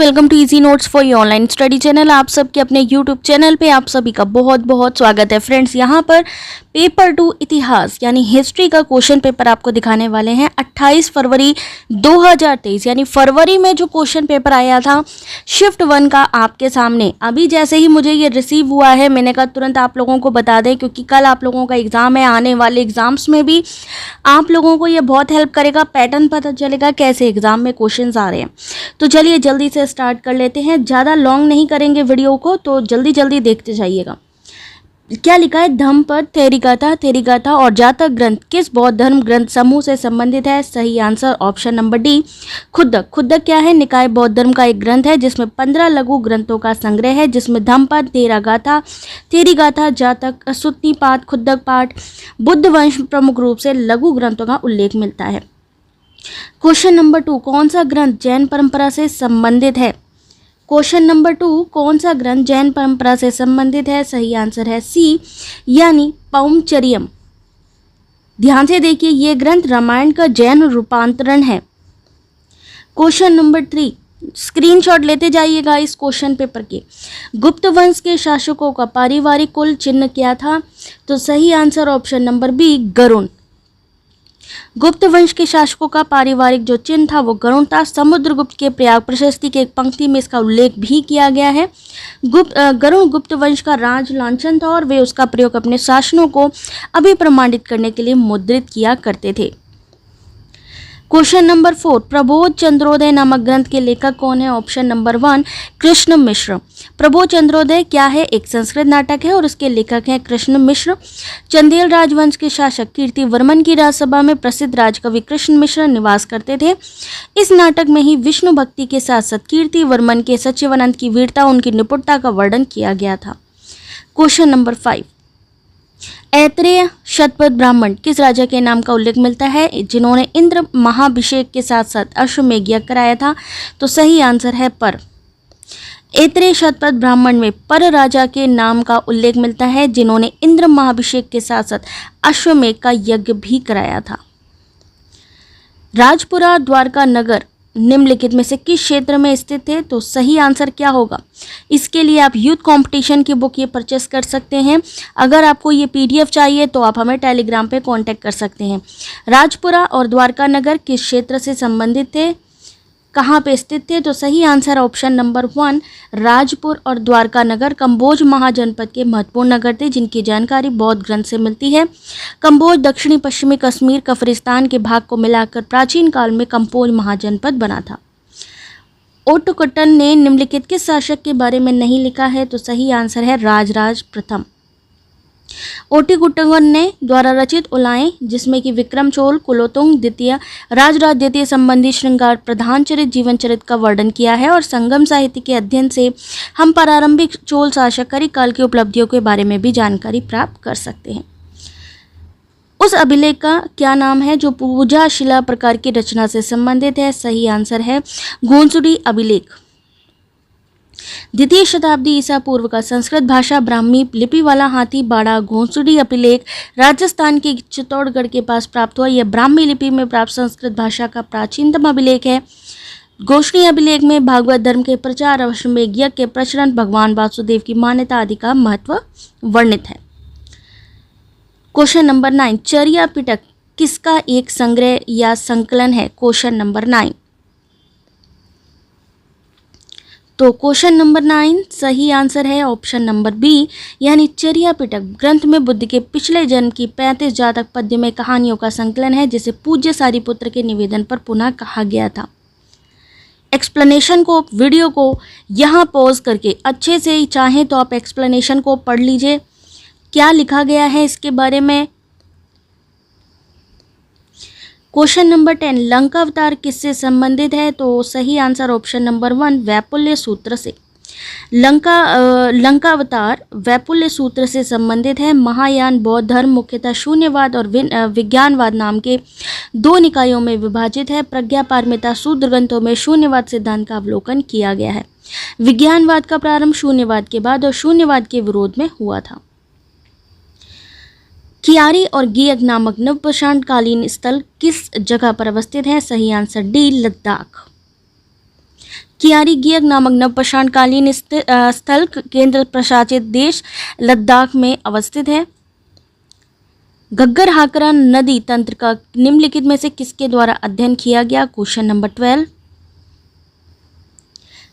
Welcome to easy notes for your online study channel. आप सबके अपने यूट्यूब चैनल पे आप सभी का बहुत बहुत स्वागत है। फ्रेंड्स, यहाँ पर पेपर 2 इतिहास यानी हिस्ट्री का क्वेश्चन पेपर आपको दिखाने वाले हैं। 28 फरवरी 2023 यानी फरवरी में जो क्वेश्चन पेपर आया था शिफ्ट 1 का आपके सामने अभी जैसे ही मुझे ये रिसीव हुआ है, मैंने कहा तुरंत आप लोगों को बता दें, क्योंकि कल आप लोगों का एग्ज़ाम है। आने वाले एग्ज़ाम्स में भी आप लोगों को ये बहुत हेल्प करेगा, पैटर्न पता चलेगा कैसे एग्ज़ाम में क्वेश्चन आ रहे हैं। तो चलिए जल्दी से स्टार्ट कर लेते हैं। ज़्यादा लॉन्ग नहीं करेंगे वीडियो को, तो जल्दी जल्दी देखते जाइएगा। क्या लिखा है? धम्मपद, थेरीगाथा और जातक ग्रंथ किस बौद्ध धर्म ग्रंथ समूह से संबंधित है? सही आंसर ऑप्शन नंबर डी, खुद्दक क्या है? निकाय बौद्ध धर्म का एक ग्रंथ है जिसमें 15 लघु ग्रंथों का संग्रह है, जिसमें धम्मपद, थेरीगाथा, जातक, सुत्तीपाद, खुद्दक पाठ, बुद्ध वंश प्रमुख रूप से लघु ग्रंथों का उल्लेख मिलता है। क्वेश्चन नंबर 2, कौन सा ग्रंथ जैन परंपरा से संबंधित है? क्वेश्चन नंबर 2, कौन सा ग्रंथ जैन परंपरा से संबंधित है? सही आंसर है सी यानी पौंचर्यम। ध्यान से देखिए, यह ग्रंथ रामायण का जैन रूपांतरण है। क्वेश्चन नंबर 3, स्क्रीनशॉट लेते जाइएगा इस क्वेश्चन पेपर के। गुप्त वंश के शासकों का पारिवारिक कुल चिन्ह क्या था? तो सही answer option number B, Garuda. Gupta वंश के शासकों का पारिवारिक जो चिन्ह था वो गरुण था। समुद्रगुप्त के प्रयाग प्रशस्ति के एक पंक्ति में इसका उल्लेख भी किया गया है। गरुण गुप्त वंश का राज लांछन था और वे उसका प्रयोग अपने शासनों को अभिप्रमाणित करने के लिए मुद्रित किया करते थे। क्वेश्चन नंबर 4, प्रबोध चंद्रोदय नामक ग्रंथ के लेखक कौन है? ऑप्शन नंबर 1, कृष्ण मिश्र। प्रबोध चंद्रोदय क्या है? एक संस्कृत नाटक है और उसके लेखक हैं कृष्ण मिश्र। चंदेल राजवंश के शासक कीर्तिवर्मन की राजसभा में प्रसिद्ध राजकवि कृष्ण मिश्र निवास करते थे। इस नाटक में ही विष्णु भक्ति के साथ साथ कीर्तिवर्मन के सचिवानंद की वीरता, उनकी निपुणता का वर्णन किया गया था। क्वेश्चन नंबर 5, ऐत्रेय शतपथ ब्राह्मण किस राजा के नाम का उल्लेख मिलता है जिन्होंने इंद्र महाभिषेक के साथ साथ अश्वमेध यज्ञ कराया था? तो सही आंसर है पर। ऐत्रेय शतपथ ब्राह्मण में पर राजा के नाम का उल्लेख मिलता है जिन्होंने इंद्र महाभिषेक के साथ साथ अश्वमेध का यज्ञ भी कराया था। राजपुरा द्वारका नगर निम्नलिखित में से किस क्षेत्र में स्थित है? तो सही आंसर क्या होगा? इसके लिए आप यूथ कंपटीशन की बुक ये परचेस कर सकते हैं। अगर आपको ये पीडीएफ चाहिए तो आप हमें टेलीग्राम पे कांटेक्ट कर सकते हैं। राजपुरा और द्वारका नगर किस क्षेत्र से संबंधित थे, कहाँ पे स्थित थे? तो सही आंसर ऑप्शन नंबर 1, राजपुर और द्वारका नगर कंबोज महाजनपद के महत्वपूर्ण नगर थे जिनकी जानकारी बौद्ध ग्रंथ से मिलती है। कंबोज दक्षिणी पश्चिमी कश्मीर कफरिस्तान के भाग को मिलाकर प्राचीन काल में कंबोज महाजनपद बना था। ओटोकटन ने निम्नलिखित किस शासक के बारे में नहीं लिखा है? तो सही आंसर है राजराज प्रथम। ओटीकुट्टन ने द्वारा रचित उलाएं, जिसमें कि विक्रम चोल, कुलोतुंग द्वितीय, राजराज द्वितीय संबंधी श्रृंगार प्रधान चरित जीवन चरित का वर्णन किया है। और संगम साहित्य के अध्ययन से हम प्रारंभिक चोल शासक करी काल की उपलब्धियों के बारे में भी जानकारी प्राप्त कर सकते हैं। उस अभिलेख का क्या नाम है जो पूजा शिला प्रकार की रचना से संबंधित है? सही आंसर है घोंसुडी अभिलेख। द्वितीय शताब्दी ईसा पूर्व का संस्कृत भाषा ब्राह्मी लिपि वाला हाथी बाड़ा घोंसुडी अभिलेख राजस्थान के चित्तौड़गढ़ के पास प्राप्त हुआ। यह ब्राह्मी लिपि में प्राप्त संस्कृत भाषा का प्राचीनतम अभिलेख है। घोषणी अभिलेख में भागवत धर्म के प्रचार, अश्वमेध यज्ञ के प्रचलन, भगवान वासुदेव की मान्यता आदि का महत्व वर्णित है। क्वेश्चन नंबर 9, चर्या पिटक किसका एक संग्रह या संकलन है? Question number 9। तो क्वेश्चन नंबर 9 सही आंसर है ऑप्शन नंबर बी यानी चर्या पिटक ग्रंथ में बुद्ध के पिछले जन्म की 35 जातक पद्यमय कहानियों का संकलन है, जिसे पूज्य सारिपुत्र के निवेदन पर पुनः कहा गया था। एक्सप्लेनेशन को, वीडियो को यहाँ पॉज करके अच्छे से ही चाहें तो आप एक्सप्लेनेशन को पढ़ लीजिए, क्या लिखा गया है इसके बारे में। क्वेश्चन नंबर 10, लंका अवतार किससे संबंधित है? तो सही आंसर ऑप्शन नंबर 1, वैपुल्य सूत्र से। लंका अवतार वैपुल्य सूत्र से संबंधित है। महायान बौद्ध धर्म मुख्यतः शून्यवाद और विज्ञानवाद नाम के 2 निकायों में विभाजित है। प्रज्ञा पारमिता सूत्र ग्रंथों में शून्यवाद सिद्धांत का अवलोकन किया गया है। विज्ञानवाद का प्रारंभ शून्यवाद के बाद और शून्यवाद के विरोध में हुआ था। कियारी और गियक नामक नवप्रशांतकालीन स्थल किस जगह पर अवस्थित है? सही आंसर डी, लद्दाख। कियारी गियक नामक नवपाषाणकालीन स्थल केंद्र प्रशासित देश लद्दाख में अवस्थित है। घग्गर हाकरा नदी तंत्र का निम्नलिखित में से किसके द्वारा अध्ययन किया गया? Question number 12।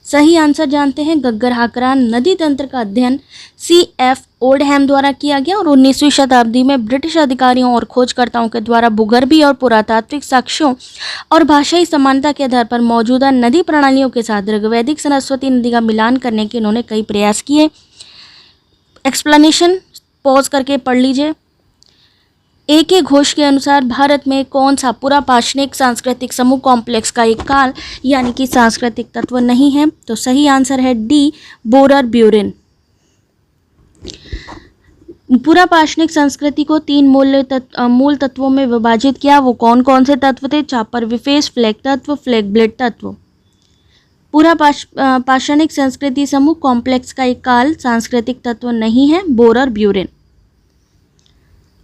सही आंसर जानते हैं। घग्गर हाकरा नदी तंत्र का अध्ययन C.F. ओल्डहैम द्वारा किया गया और 19वीं शताब्दी में ब्रिटिश अधिकारियों और खोजकर्ताओं के द्वारा भूगर्भीय और पुरातात्विक साक्ष्यों और भाषाई समानता के आधार पर मौजूदा नदी प्रणालियों के साथ ऋग्वैदिक सरस्वती नदी का मिलान करने के इन्होंने कई प्रयास किए। एक्सप्लेनेशन पॉज करके पढ़ लीजिए। एक ही घोष के अनुसार भारत में कौन सा पूरा पाषाणिक सांस्कृतिक समूह कॉम्प्लेक्स का एक काल यानी कि सांस्कृतिक तत्व नहीं है? तो सही आंसर है डी, बोरर ब्यूरिन। पूरा पाषाणिक संस्कृति को 3 मूल तत्वों में विभाजित किया। वो कौन कौन से तत्व थे? चापर विफेस, फ्लैग तत्व, फ्लैग ब्लेड तत्व। पूरा पाषाणिक संस्कृति समूह कॉम्प्लेक्स का एक काल सांस्कृतिक तत्व नहीं है, बोरर ब्यूरिन।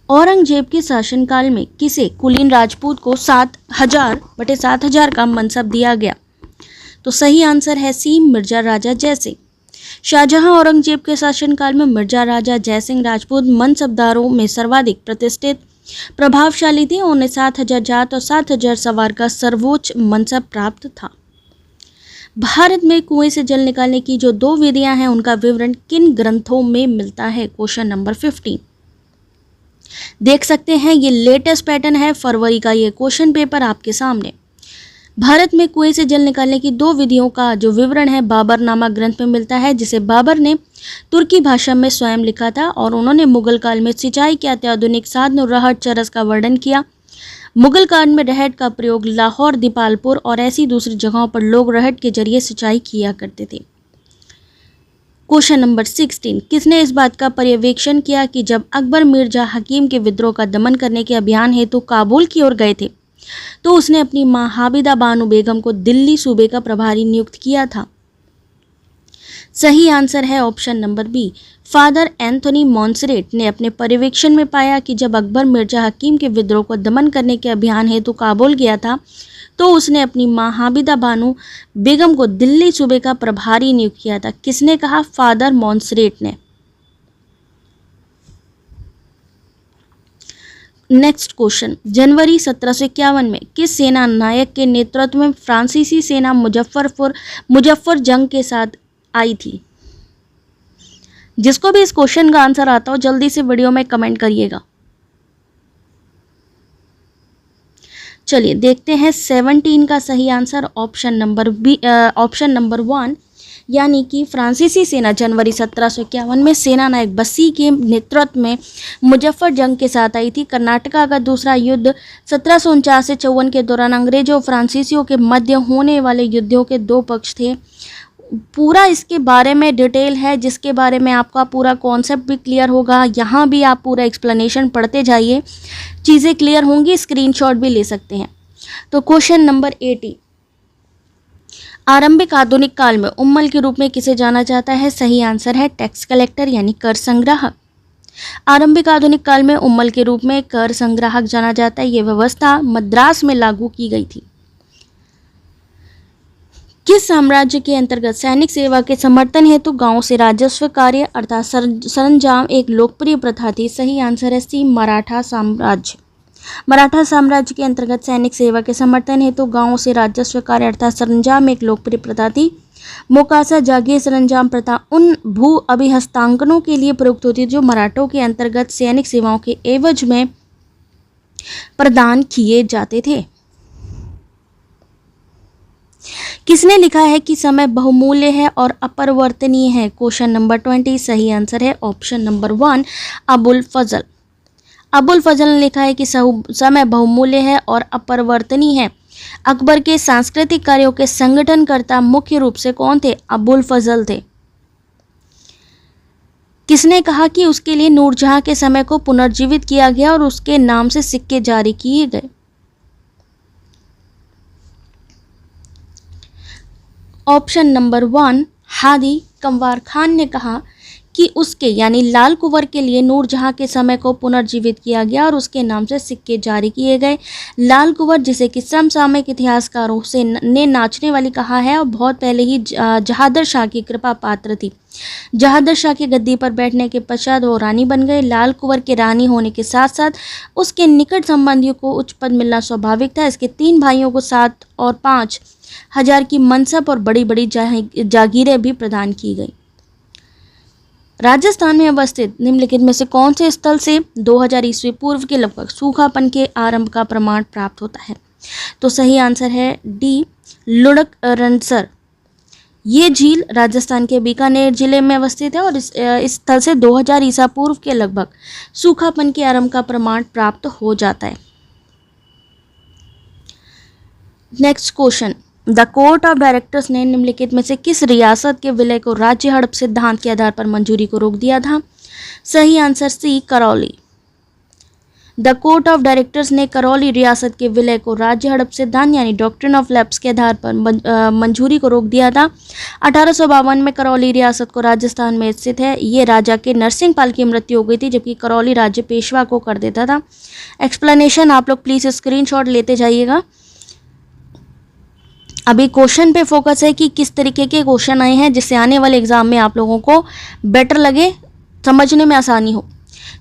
औरंगजेब के शासनकाल में किसे कुलीन राजपूत को 7,000/7,000 का मनसब दिया गया? तो सही आंसर है सी, मिर्जा राजा जयसिंह। शाहजहां औरंगजेब के शासनकाल में मिर्जा राजा जयसिंह राजपूत मनसबदारों में सर्वाधिक प्रतिष्ठित प्रभावशाली थे। उन्हें 7,000 जात और 7,000 सवार का सर्वोच्च मनसब प्राप्त था। भारत में कुएं से जल निकालने की जो 2 विधियां हैं उनका विवरण किन ग्रंथों में मिलता है? Question number 15। देख सकते हैं ये लेटेस्ट पैटर्न है, फरवरी का ये क्वेश्चन पेपर आपके सामने। भारत में कुएं से जल निकालने की 2 विधियों का जो विवरण है बाबर नामक ग्रंथ में मिलता है, जिसे बाबर ने तुर्की भाषा में स्वयं लिखा था और उन्होंने मुगल काल में सिंचाई के अत्याधुनिक साधनों रहट चरस का वर्णन किया। मुगल काल में रहट का प्रयोग लाहौर, दीपालपुर और ऐसी दूसरी जगहों पर लोग रहट के जरिए सिंचाई किया करते थे। Question number 16। किसने इस बात का पर्यवेक्षण किया कि जब अकबर मिर्जा हकीम के विद्रोह का दमन करने के अभियान हेतु काबुल की ओर गए थे तो उसने अपनी मां हाबिदा बानो बेगम को दिल्ली सूबे का प्रभारी नियुक्त किया था? सही आंसर है option number B, Father Anthony Monserrate ने अपने पर्यवेक्षण में पाया कि जब अकबर मिर्जा हकीम के विद्रोह को दमन करने के अभियान हेतु काबुल गया था तो उसने अपनी मां हाबिदा बानो बेगम को दिल्ली सूबे का प्रभारी नियुक्त किया था। किसने कहा? फादर मॉन्सरेट ने। Next question. जनवरी 1751 में किस सेना नायक के नेतृत्व में फ्रांसीसी सेना मुजफ्फर जंग के साथ आई थी? जिसको भी इस क्वेश्चन का आंसर आता हो जल्दी से वीडियो में कमेंट करिएगा। चलिए देखते हैं 17 का सही आंसर ऑप्शन नंबर 1 यानी कि फ्रांसीसी सेना जनवरी 1751 में सेना नायक बसी के नेतृत्व में मुजफ्फर जंग के साथ आई थी। कर्नाटका का दूसरा युद्ध 1749 से 54 के दौरान अंग्रेजों और फ्रांसीसियों के मध्य होने वाले युद्धों के 2 पक्ष थे। पूरा इसके बारे में डिटेल है जिसके बारे में आपका पूरा कॉन्सेप्ट भी क्लियर होगा। यहाँ भी आप पूरा एक्सप्लेनेशन पढ़ते जाइए, चीज़ें क्लियर होंगी, स्क्रीनशॉट भी ले सकते हैं। तो क्वेश्चन नंबर 80। आरंभिक आधुनिक काल में उम्मल के रूप में किसे जाना जाता है? सही आंसर है टैक्स कलेक्टर यानी कर संग्राहक। आरंभिक आधुनिक काल में उम्मल के रूप में कर संग्राहक जाना जाता है। ये व्यवस्था मद्रास में लागू की गई थी। किस साम्राज्य के अंतर्गत सैनिक सेवा के समर्थन हेतु गांव से राजस्व कार्य अर्थात सरंजाम एक लोकप्रिय प्रथा थी? सही आंसर है सी, मराठा साम्राज्य। मराठा साम्राज्य के अंतर्गत सैनिक सेवा के समर्थन हेतु गांव से राजस्व कार्य अर्थात सरंजाम एक लोकप्रिय प्रथा थी। मोकासा जागीर सरंजाम प्रथा उन भू अभिहस्तांकनों के लिए प्रयुक्त होती है जो मराठों के अंतर्गत सैनिक सेवाओं के एवज में प्रदान किए जाते थे। किसने लिखा है कि समय बहुमूल्य है और अपरिवर्तनीय है? क्वेश्चन नंबर 20 सही आंसर है ऑप्शन नंबर 1, अबुल फजल। अबुल फजल ने लिखा है कि समय बहुमूल्य है और अपरिवर्तनीय है। अकबर के सांस्कृतिक कार्यों के संगठनकर्ता मुख्य रूप से कौन थे? अबुल फजल थे। किसने कहा कि उसके लिए नूरजहां के समय को पुनर्जीवित किया गया और उसके नाम से सिक्के जारी किए गए? ऑप्शन नंबर 1, हादी कंवार खान ने कहा कि उसके यानी लाल कुंवर के लिए नूरजहां के समय को पुनर्जीवित किया गया और उसके नाम से सिक्के जारी किए गए। लाल कुंवर, जिसे कि समसामयिक इतिहासकारों से ने नाचने वाली कहा है और बहुत पहले ही जहादर शाह की कृपा पात्र थी। जहादर शाह की गद्दी पर बैठने के पश्चात वो रानी बन गए। लाल कुंवर के रानी होने के साथ साथ उसके निकट संबंधियों को उच्च पद मिलना स्वाभाविक था। इसके 3 भाइयों को 7 और 5,000 की मनसब और बड़ी बड़ी जागीरें भी प्रदान की गई। राजस्थान में अवस्थित निम्नलिखित में से कौन से स्थल से 2000 ईस्वी पूर्व के लगभग सूखापन के आरंभ का प्रमाण प्राप्त होता है? तो सही आंसर है डी, लुड़करनसर। ये झील राजस्थान के बीकानेर जिले में अवस्थित है और इस स्थल से 2000 ईसा पूर्व के लगभग सूखापन के आरंभ का प्रमाण प्राप्त हो जाता है। Next question, the court of directors ने निम्नलिखित में से किस रियासत के विलय को राज्य हड़प सिद्धांत के आधार पर मंजूरी को रोक दिया था? सही answer C, Karauli. The court of directors ने करौली रियासत के विलय को राज्य हड़प सिद्धांत यानी डॉक्ट्रिन ऑफ लैप्स के आधार पर मंजूरी को रोक दिया था। 1852 में करौली रियासत को राजस्थान में स्थित है। ये राजा के नरसिंहपाल की मृत्यु हो गई थी, जबकि करौली राज्य पेशवा को कर देता था। एक्सप्लेनेशन आप लोग प्लीज स्क्रीनशॉट लेते जाइएगा। अभी क्वेश्चन पे फोकस है कि किस तरीके के क्वेश्चन आए हैं जिससे आने वाले एग्जाम में आप लोगों को बेटर लगे, समझने में आसानी हो।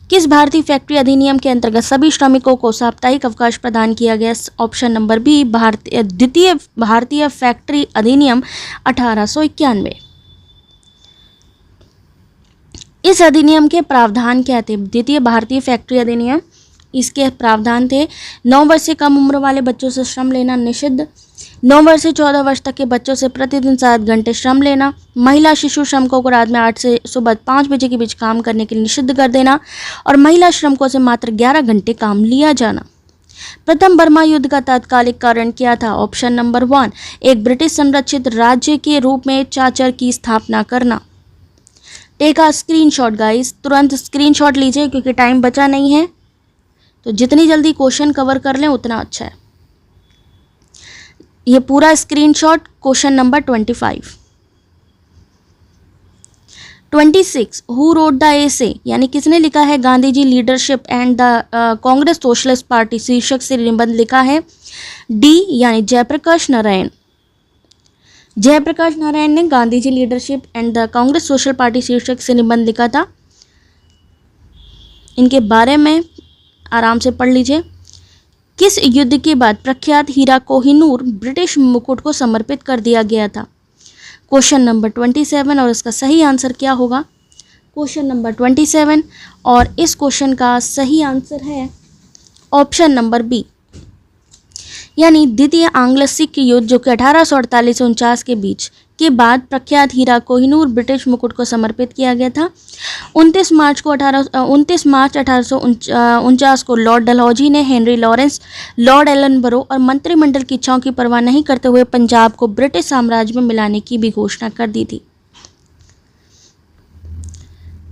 किस भारतीय फैक्ट्री अधिनियम के अंतर्गत सभी श्रमिकों को साप्ताहिक अवकाश प्रदान किया गया? ऑप्शन नंबर बी, द्वितीय भारतीय फैक्ट्री अधिनियम 1891। इस अधिनियम के प्रावधान क्या थे? द्वितीय भारतीय फैक्ट्री अधिनियम, इसके प्रावधान थे 9 वर्ष से कम उम्र वाले बच्चों से श्रम लेना निषिद्ध, 9 वर्ष से 14 वर्ष तक के बच्चों से प्रतिदिन 7 घंटे श्रम लेना, महिला शिशु श्रमिकों को रात में 8 से सुबह 5 बजे के बीच काम करने के लिए निषिद्ध कर देना और महिला श्रमिकों से मात्र 11 घंटे काम लिया जाना। प्रथम बर्मा युद्ध का तात्कालिक कारण क्या था? ऑप्शन नंबर 1, एक ब्रिटिश संरक्षित राज्य के रूप में चाचर की स्थापना करना। टेक अ स्क्रीनशॉट गाइस, तुरंत स्क्रीनशॉट लीजिए क्योंकि टाइम बचा नहीं है, तो जितनी जल्दी क्वेश्चन कवर कर लें उतना अच्छा है। ये पूरा screenshot question number 25। 26, who wrote the essay यानी किसने लिखा है Gandhi ji leadership and the Congress Socialist Party शीर्षक से निबंध लिखा है? डी यानी जयप्रकाश नारायण। जयप्रकाश नारायण ने Gandhi ji leadership and the Congress Social Party शीर्षक से निबंध लिखा था। इनके बारे में आराम से पढ़ लीजिए। किस युद्ध के बाद प्रख्यात हीरा कोहिनूर ब्रिटिश मुकुट को समर्पित कर दिया गया था? क्वेश्चन नंबर 27 और इसका सही आंसर क्या होगा? क्वेश्चन नंबर 27 और इस क्वेश्चन का सही आंसर है ऑप्शन नंबर बी, यानी द्वितीय आंग्ल सिख युद्ध जो कि 1848 से 49 के बीच के बाद प्रख्यात हीरा कोहिनूर ब्रिटिश मुकुट को समर्पित किया गया था। 29 मार्च 1849 को लॉर्ड डलहौजी ने हेनरी लॉरेंस, लॉर्ड एलनबरो और मंत्रिमंडल की इच्छाओं की परवाह नहीं करते हुए पंजाब को ब्रिटिश साम्राज्य में मिलाने की भी घोषणा कर दी थी।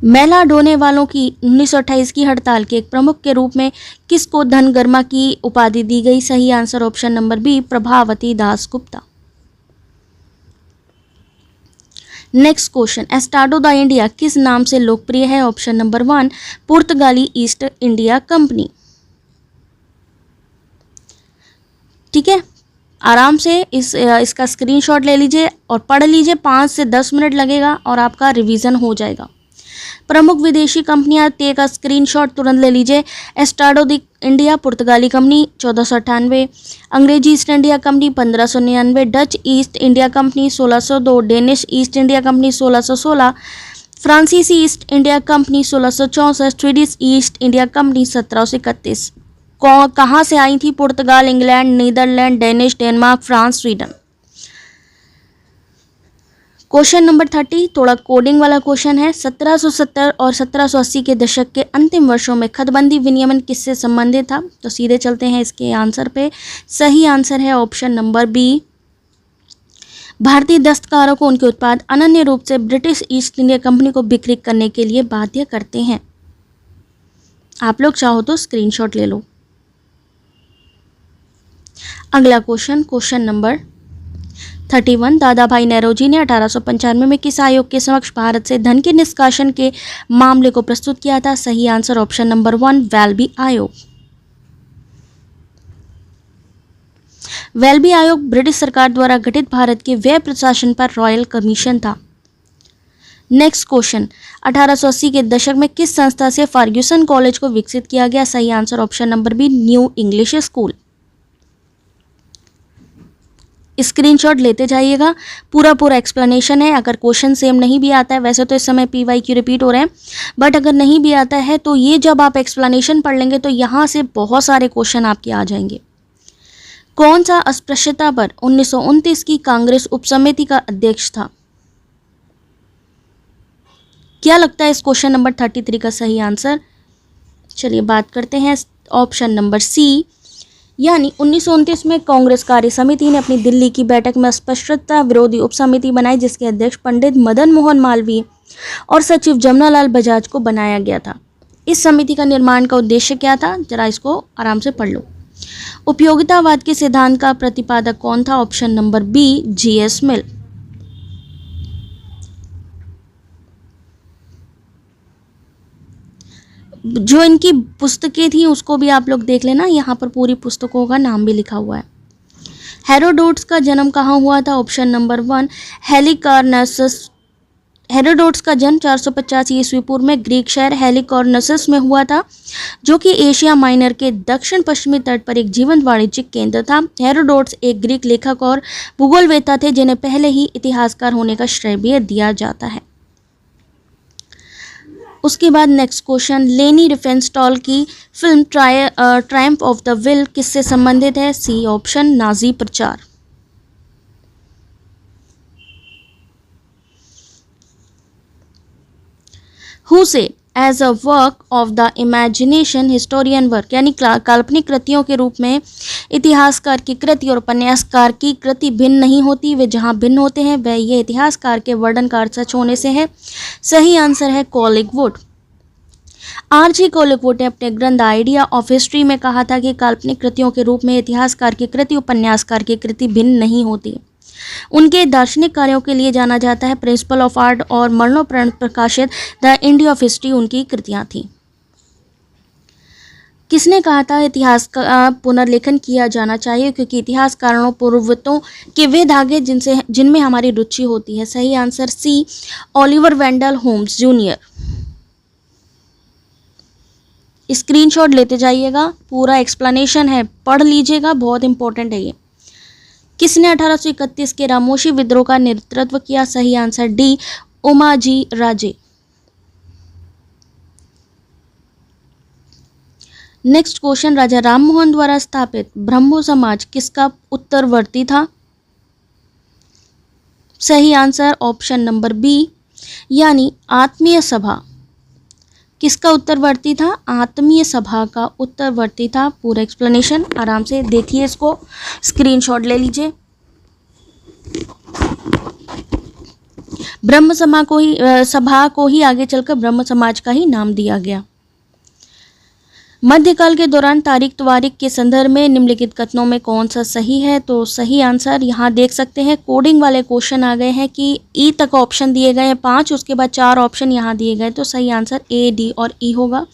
मैला ढोने वालों की 1928 की हड़ताल के एक प्रमुख के रूप में किसको धनगर्मा की उपाधि दी गई? सही answer option number B, Prabhavati Das Gupta. Next question, Estado da India किस नाम से लोकप्रिय है? ऑप्शन नंबर 1, पुर्तगाली ईस्ट इंडिया कंपनी। ठीक है, आराम से इसका स्क्रीनशॉट ले लीजिए और पढ़ लीजिए, 5 से 10 मिनट लगेगा और आपका रिवीजन हो जाएगा। प्रमुख विदेशी कंपनियां ते का स्क्रीनशॉट तुरंत ले लीजिए। एस्टाडो द इंडिया पुर्तगाली कंपनी 1498, अंग्रेजी East India Company 1599, Dutch East India Company 1602, Danish East India Company 1616, फ्रांसीसी East India Company 1664, Swedish East India Company 1731। कहाँ से आई थी? पुर्तगाल, इंग्लैंड, नीदरलैंड, डेनिश, डेनमार्क, फ्रांस, स्वीडन। क्वेश्चन नंबर 30 थोड़ा कोडिंग वाला क्वेश्चन है। 1770 और 1780 के दशक के अंतिम वर्षों में खतबंदी विनियमन किससे संबंधित था? तो सीधे चलते हैं इसके आंसर पे। सही आंसर है ऑप्शन नंबर बी, भारतीय दस्तकारों को उनके उत्पाद अनन्य रूप से ब्रिटिश ईस्ट इंडिया कंपनी को बिक्री करने के लिए बाध्य करते हैं। आप लोग चाहो तो स्क्रीनशॉट ले लो। अगला क्वेश्चन, क्वेश्चन नंबर 31 दादा भाई नौरोजी ने 1895 में किस आयोग के समक्ष भारत से धन के निष्कासन के मामले को प्रस्तुत किया था? सही आंसर ऑप्शन नंबर 1 वेल्बी आयोग। वेल्बी आयोग ब्रिटिश सरकार द्वारा गठित भारत के व्यय प्रशासन पर रॉयल कमीशन था। नेक्स्ट क्वेश्चन, 1880 के दशक में किस संस्था से फर्ग्यूसन कॉलेज को विकसित किया गया? सही answer option number B new English school. Screenshot लेते जाइएगा, पूरा एक्सप्लेनेशन है। अगर क्वेश्चन सेम नहीं भी आता है, वैसे तो इस समय PYQ रिपीट हो रहे हैं, बट अगर नहीं भी आता है तो ये जब आप एक्सप्लेनेशन पढ़ लेंगे तो यहाँ से बहुत सारे क्वेश्चन आपके आ जाएंगे। कौन सा अस्पृश्यता पर 1929 की कांग्रेस उपसमिति का अध्यक्ष था? क्या लगता है इस क्वेश्चन नंबर 33 का सही आंसर? चलिए बात करते हैं ऑप्शन नंबर सी, यानी 1929 में कांग्रेस कार्य समिति ने अपनी दिल्ली की बैठक में अस्पृश्यता विरोधी उपसमिति बनाई, जिसके अध्यक्ष पंडित मदन मोहन मालवीय और सचिव जमनालाल बजाज को बनाया गया था। इस समिति का निर्माण का उद्देश्य क्या था? जरा इसको आराम से पढ़ लो। उपयोगितावाद के सिद्धांत का प्रतिपादक कौन था? ऑप्शन नंबर बी GS मिल। जो इनकी पुस्तकें थी उसको भी आप लोग देख लेना, यहाँ पर पूरी पुस्तकों का नाम भी लिखा हुआ है। हेरोडोट्स का जन्म कहाँ हुआ था? Option number 1 हेलिकार्नासस। हेरोडोट्स का जन्म 450 ईस्वी पूर्व में ग्रीक शहर हेलिकार्नासस में हुआ था, जो कि एशिया माइनर के दक्षिण पश्चिमी तट पर एक जीवंत वाणिज्यिक केंद्र था। हेरोडोट्स एक ग्रीक लेखक और भूगोलवेत्ता थे, जिन्हें पहले ही इतिहासकार होने का श्रेय भी दिया जाता है। उसके बाद नेक्स्ट क्वेश्चन, लेनी रिफेनस्टॉल की film triumph of the will किससे संबंधित है? सी ऑप्शन नाजी प्रचार। Who say as a work of the imagination historian work, यानी काल्पनिक कृतियों के रूप में इतिहासकार की कृति और उपन्यासकार की कृति भिन्न नहीं होती, वे जहाँ भिन्न होते हैं वह ये इतिहासकार के वर्णनकार सच होने से है। सही आंसर है कॉलिगवुड। RG कॉलिगवुड ने अपने ग्रंथ आइडिया ऑफ हिस्ट्री में कहा था कि काल्पनिक कृतियों के रूप में इतिहासकार की कृति उपन्यासकार की कृति भिन्न नहीं होती। उनके दार्शनिक कार्यों के लिए जाना जाता है। प्रिंसिपल ऑफ आर्ट और मरणोपरांत प्रकाशित द इंडिया ऑफ हिस्ट्री उनकी कृतियां थीं। किसने कहा था इतिहास का पुनर्लेखन किया जाना चाहिए, क्योंकि इतिहासकारों पूर्ववर्तियों के वे धागे जिनमें हमारी रुचि होती है? सही answer C Oliver Wendell Holmes Junior. Screenshot लेते जाइएगा, पूरा एक्सप्लेनेशन है, पढ़ लीजिएगा, बहुत इंपॉर्टेंट है ये। किसने 1831 के रामोशी विद्रोह का नेतृत्व किया? सही आंसर डी उमाजी राजे। नेक्स्ट क्वेश्चन, राजा राममोहन द्वारा स्थापित ब्रह्मो समाज किसका उत्तरवर्ती था? सही आंसर ऑप्शन नंबर बी, यानी आत्मीय सभा। किसका उत्तरवर्ती था? आत्मीय सभा का उत्तरवर्ती था। पूरा एक्सप्लेनेशन आराम से देखिए, इसको स्क्रीनशॉट ले लीजिए। ब्रह्म सभा को ही आगे चलकर ब्रह्म समाज का ही नाम दिया गया। मध्यकाल के दौरान तारीख तवारीख के संदर्भ में निम्नलिखित कथनों में कौन सा सही है? तो सही आंसर यहाँ देख सकते हैं, कोडिंग वाले क्वेश्चन आ गए हैं कि ई तक ऑप्शन दिए गए हैं 5, उसके बाद 4 ऑप्शन यहाँ दिए गए, तो सही आंसर A, D और E होगा।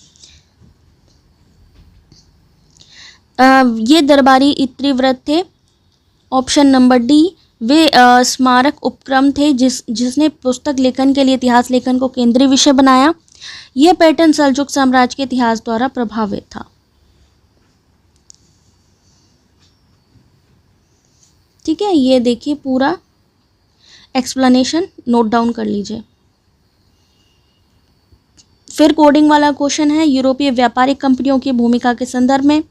ये दरबारी इत्रिव्रत थे। ऑप्शन नंबर D, वे स्मारक उपक्रम थे जिसने पुस्तक लेखन के लिए इतिहास लेखन को केंद्रीय विषय बनाया। यह पैटर्न सल्जुक साम्राज्य के इतिहास द्वारा प्रभावित था। ठीक है, ये देखिए पूरा एक्सप्लेनेशन नोट डाउन कर लीजिए। फिर कोडिंग वाला क्वेश्चन है, यूरोपीय व्यापारिक कंपनियों की भूमिका के संदर्भ में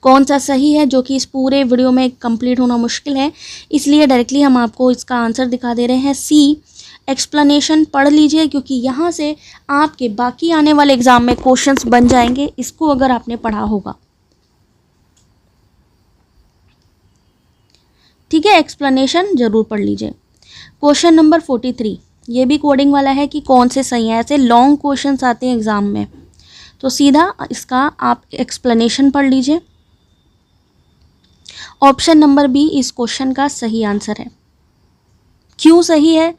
कौन सा सही है, जो कि इस पूरे वीडियो में कंप्लीट होना मुश्किल है, इसलिए डायरेक्टली हम आपको इसका आंसर दिखा दे रहे हैं। सी, एक्सप्लेनेशन पढ़ लीजिए, क्योंकि यहाँ से आपके बाकी आने वाले एग्जाम में क्वेश्चंस बन जाएंगे, इसको अगर आपने पढ़ा होगा। ठीक है, एक्सप्लेनेशन जरूर पढ़ लीजिए। क्वेश्चन नंबर 43, ये भी कोडिंग वाला है कि कौन से सही है। ऐसे लॉन्ग क्वेश्चंस आते हैं एग्जाम में, तो सीधा इसका आप एक्सप्लेनेशन पढ़ लीजिए। ऑप्शन नंबर बी इस क्वेश्चन का सही आंसर है। क्यों सही है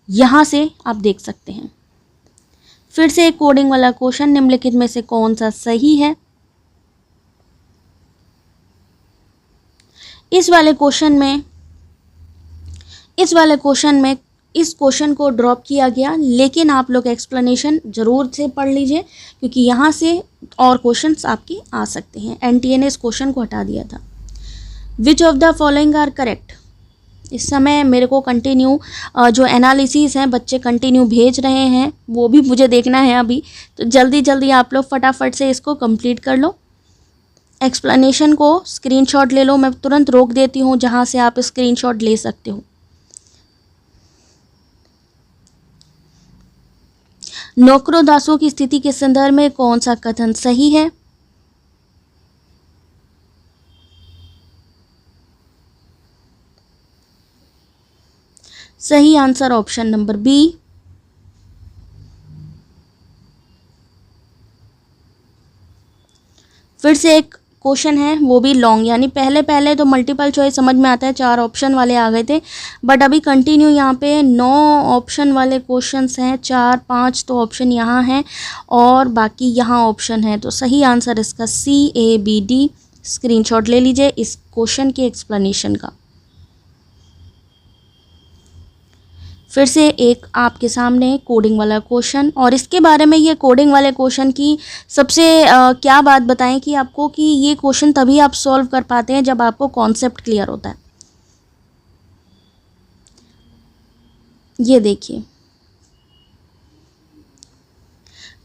यहाँ से आप देख सकते हैं। फिर से एक कोडिंग वाला क्वेश्चन, निम्नलिखित में से कौन सा सही है। इस वाले क्वेश्चन में इस क्वेश्चन को ड्रॉप किया गया, लेकिन आप लोग एक्सप्लेनेशन ज़रूर से पढ़ लीजिए क्योंकि यहाँ से और क्वेश्चंस आपके आ सकते हैं। एनटीए ने इस क्वेश्चन को हटा दिया था। Which of the following are correct. इस समय मेरे को कंटिन्यू जो एनालिसिस हैं बच्चे कंटिन्यू भेज रहे हैं, वो भी मुझे देखना है अभी, तो जल्दी जल्दी आप लोग फटाफट से इसको कंप्लीट कर लो। एक्सप्लेनेशन को स्क्रीनशॉट ले लो, मैं तुरंत रोक देती हूँ जहाँ से आप स्क्रीनशॉट ले सकते हो। नौकरों दासों की स्थिति के संदर्भ में कौन सा कथन सही है। सही आंसर ऑप्शन नंबर बी। फिर से एक क्वेश्चन है, वो भी लॉन्ग, यानी पहले तो मल्टीपल चॉइस समझ में आता है, 4 ऑप्शन वाले आ गए थे, बट अभी कंटिन्यू यहाँ पे 9 ऑप्शन वाले क्वेश्चंस हैं। 4-5 तो ऑप्शन यहाँ हैं और बाकी यहाँ ऑप्शन है, तो सही आंसर इसका CABD। स्क्रीनशॉट ले लीजिए इस क्वेश्चन के एक्सप्लेनेशन का। फिर से एक आपके सामने कोडिंग वाला क्वेश्चन, और इसके बारे में ये कोडिंग वाले क्वेश्चन की सबसे क्या बात बताएं कि आपको कि ये क्वेश्चन तभी आप सॉल्व कर पाते हैं जब आपको कॉन्सेप्ट क्लियर होता है। ये देखिए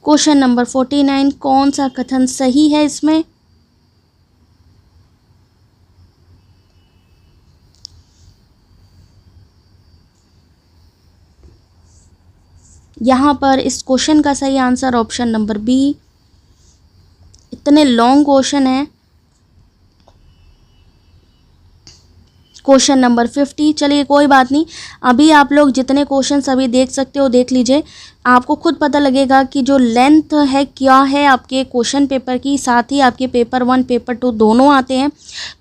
क्वेश्चन नंबर 49, कौन सा कथन सही है इसमें। यहाँ पर इस क्वेश्चन का सही आंसर ऑप्शन नंबर बी। इतने लॉन्ग क्वेश्चन है। क्वेश्चन नंबर 50, चलिए कोई बात नहीं, अभी आप लोग जितने क्वेश्चंस अभी देख सकते हो देख लीजिए, आपको खुद पता लगेगा कि जो लेंथ है क्या है आपके क्वेश्चन पेपर की। साथ ही आपके पेपर 1 पेपर 2 दोनों आते हैं,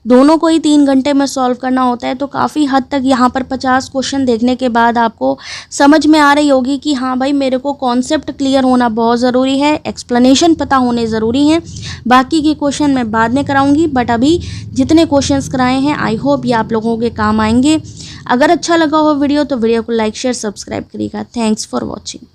दोनों को ही 3 घंटे में सॉल्व करना होता है। तो काफ़ी हद तक यहाँ पर 50 क्वेश्चन देखने के बाद आपको समझ में आ रही होगी कि हाँ भाई मेरे को कॉन्सेप्ट क्लियर होना बहुत ज़रूरी है, एक्सप्लेनेशन पता होने ज़रूरी हैं। बाकी के क्वेश्चन मैं बाद में कराऊंगी, बट अभी जितने क्वेश्चंस कराए हैं आई होप ये आप लोगों के काम आएंगे। अगर अच्छा लगा हो वीडियो तो वीडियो को लाइक शेयर सब्सक्राइब करिएगा। Thanks for watching.